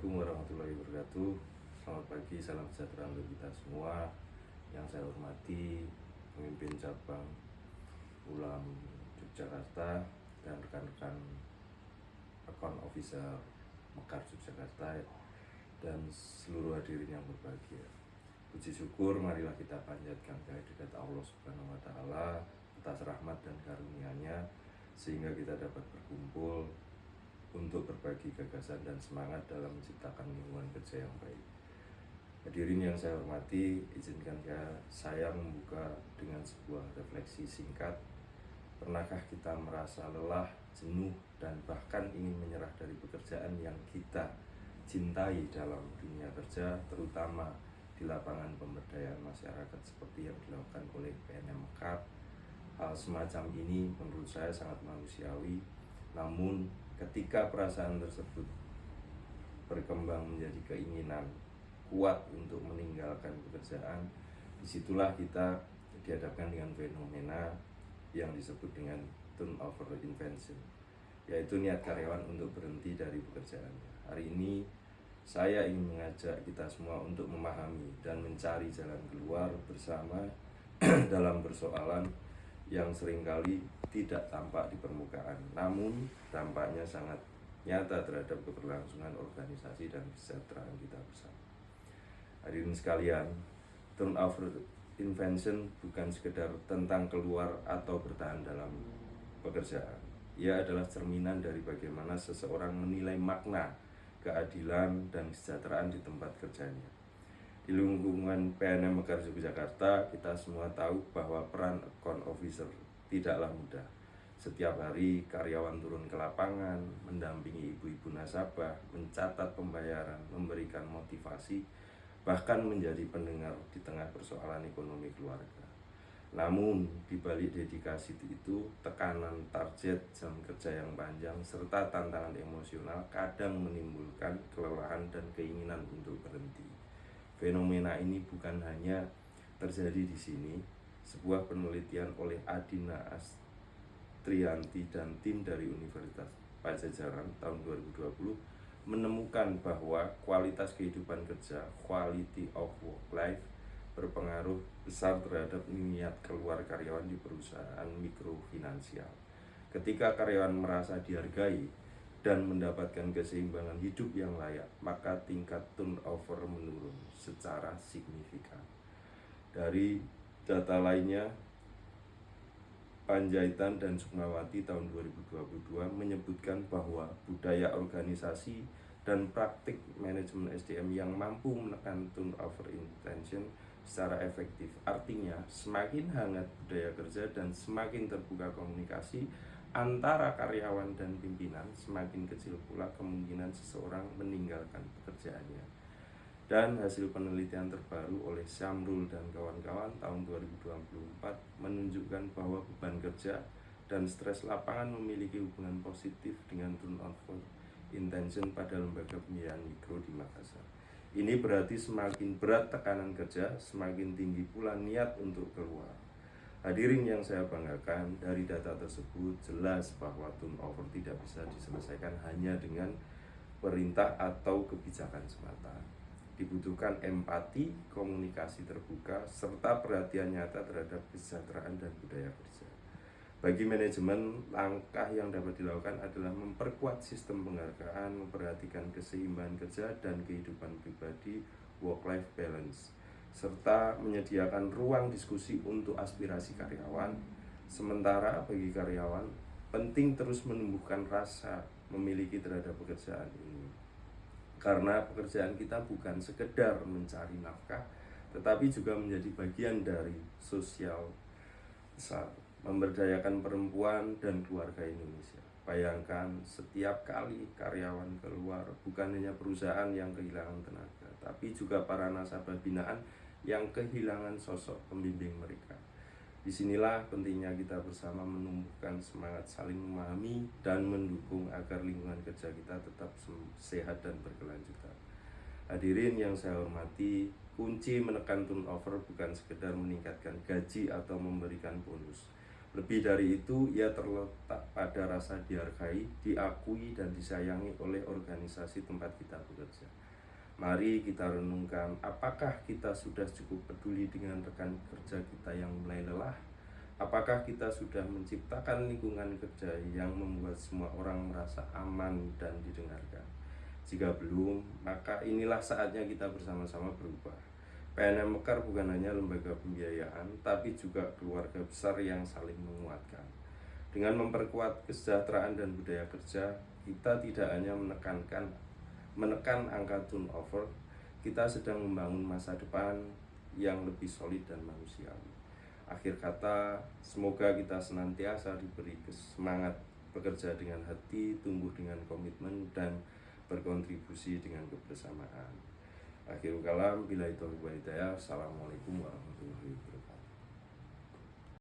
Assalamualaikum warahmatullahi wabarakatuh. Selamat pagi, salam sejahtera untuk kita semua. Yang saya hormati pemimpin cabang Ulam Yogyakarta dan rekan-rekan account officer Mekar Yogyakarta dan seluruh hadirin yang berbahagia. Puji syukur marilah kita panjatkan kehadirat Allah Subhanahu wa taala atas rahmat dan karunia-Nya sehingga kita dapat berkumpul untuk berbagi gagasan dan semangat dalam menciptakan lingkungan kerja yang baik. Hadirin yang saya hormati, izinkan saya membuka dengan sebuah refleksi singkat. Pernahkah kita merasa lelah, jenuh, dan bahkan ingin menyerah dari pekerjaan yang kita cintai dalam dunia kerja, terutama di lapangan pemberdayaan masyarakat seperti yang dilakukan oleh PNM Mekar? Hal semacam ini menurut saya sangat manusiawi, namun ketika perasaan tersebut berkembang menjadi keinginan kuat untuk meninggalkan pekerjaan, disitulah kita dihadapkan dengan fenomena yang disebut dengan turnover invention, yaitu niat karyawan untuk berhenti dari pekerjaannya. Hari ini saya ingin mengajak kita semua untuk memahami dan mencari jalan keluar bersama dalam persoalan yang seringkali tidak tampak di permukaan, namun dampaknya sangat nyata terhadap keberlangsungan organisasi dan kesejahteraan kita bersama. Hadirin sekalian, turnover invention bukan sekedar tentang keluar atau bertahan dalam pekerjaan. Ia adalah cerminan dari bagaimana seseorang menilai makna, keadilan, dan kesejahteraan di tempat kerjanya. Di lingkungan PNM Mekar Yogyakarta, kita semua tahu bahwa peran account officer tidaklah mudah. Setiap hari karyawan turun ke lapangan, mendampingi ibu-ibu nasabah, mencatat pembayaran, memberikan motivasi, bahkan menjadi pendengar di tengah persoalan ekonomi keluarga. Namun, di balik dedikasi itu, tekanan target, jam kerja yang panjang, serta tantangan emosional kadang menimbulkan kelelahan dan keinginan untuk berhenti. Fenomena ini bukan hanya terjadi di sini. Sebuah penelitian oleh Adina Astrianti dan tim dari Universitas Pajajaran tahun 2020 menemukan bahwa kualitas kehidupan kerja, quality of work life, berpengaruh besar terhadap niat keluar karyawan di perusahaan mikrofinansial. Ketika karyawan merasa dihargai dan mendapatkan keseimbangan hidup yang layak, maka tingkat turnover menurun secara signifikan. Dari data lainnya, Panjaitan dan Sukmawati tahun 2022 menyebutkan bahwa budaya organisasi dan praktik manajemen SDM yang mampu menekan turnover intention secara efektif. Artinya, semakin hangat budaya kerja dan semakin terbuka komunikasi antara karyawan dan pimpinan, semakin kecil pula kemungkinan seseorang meninggalkan pekerjaannya. Dan hasil penelitian terbaru oleh Syamrul dan kawan-kawan tahun 2024 menunjukkan bahwa beban kerja dan stres lapangan memiliki hubungan positif dengan turnover intention pada lembaga pembiayaan mikro di Makassar. Ini berarti semakin berat tekanan kerja, semakin tinggi pula niat untuk keluar. Hadirin yang saya banggakan, dari data tersebut jelas bahwa turnover tidak bisa diselesaikan hanya dengan perintah atau kebijakan semata. Dibutuhkan empati, komunikasi terbuka, serta perhatian nyata terhadap kesejahteraan dan budaya kerja. Bagi manajemen, langkah yang dapat dilakukan adalah memperkuat sistem penghargaan, memperhatikan keseimbangan kerja dan kehidupan pribadi, work-life balance, serta menyediakan ruang diskusi untuk aspirasi karyawan. Sementara bagi karyawan, penting terus menumbuhkan rasa memiliki terhadap pekerjaan ini. Karena pekerjaan kita bukan sekedar mencari nafkah, tetapi juga menjadi bagian dari sosial besar, memberdayakan perempuan dan keluarga Indonesia. Bayangkan, setiap kali karyawan keluar, bukan hanya perusahaan yang kehilangan tenaga, tapi juga para nasabah binaan yang kehilangan sosok pembimbing mereka. Disinilah pentingnya kita bersama menumbuhkan semangat saling memahami dan mendukung agar lingkungan kerja kita tetap sehat dan berkelanjutan. Hadirin yang saya hormati, kunci menekan turnover bukan sekedar meningkatkan gaji atau memberikan bonus, Lebih dari itu, ia terletak pada rasa dihargai, diakui, dan disayangi oleh organisasi tempat kita bekerja. Mari kita renungkan, apakah kita sudah cukup peduli dengan rekan kerja kita yang mulai lelah? Apakah kita sudah menciptakan lingkungan kerja yang membuat semua orang merasa aman dan didengarkan? Jika belum, maka inilah saatnya kita bersama-sama berubah. PNM Mekar bukan hanya lembaga pembiayaan, tapi juga keluarga besar yang saling menguatkan. Dengan memperkuat kesejahteraan dan budaya kerja, kita tidak hanya menekan angka turnover, kita sedang membangun masa depan yang lebih solid dan manusiawi. Akhir kata, semoga kita senantiasa diberi semangat bekerja dengan hati, tumbuh dengan komitmen, dan berkontribusi dengan kebersamaan. Akhirul kalam, billahi taufiq wal hidayah. Assalamualaikum warahmatullahi wabarakatuh.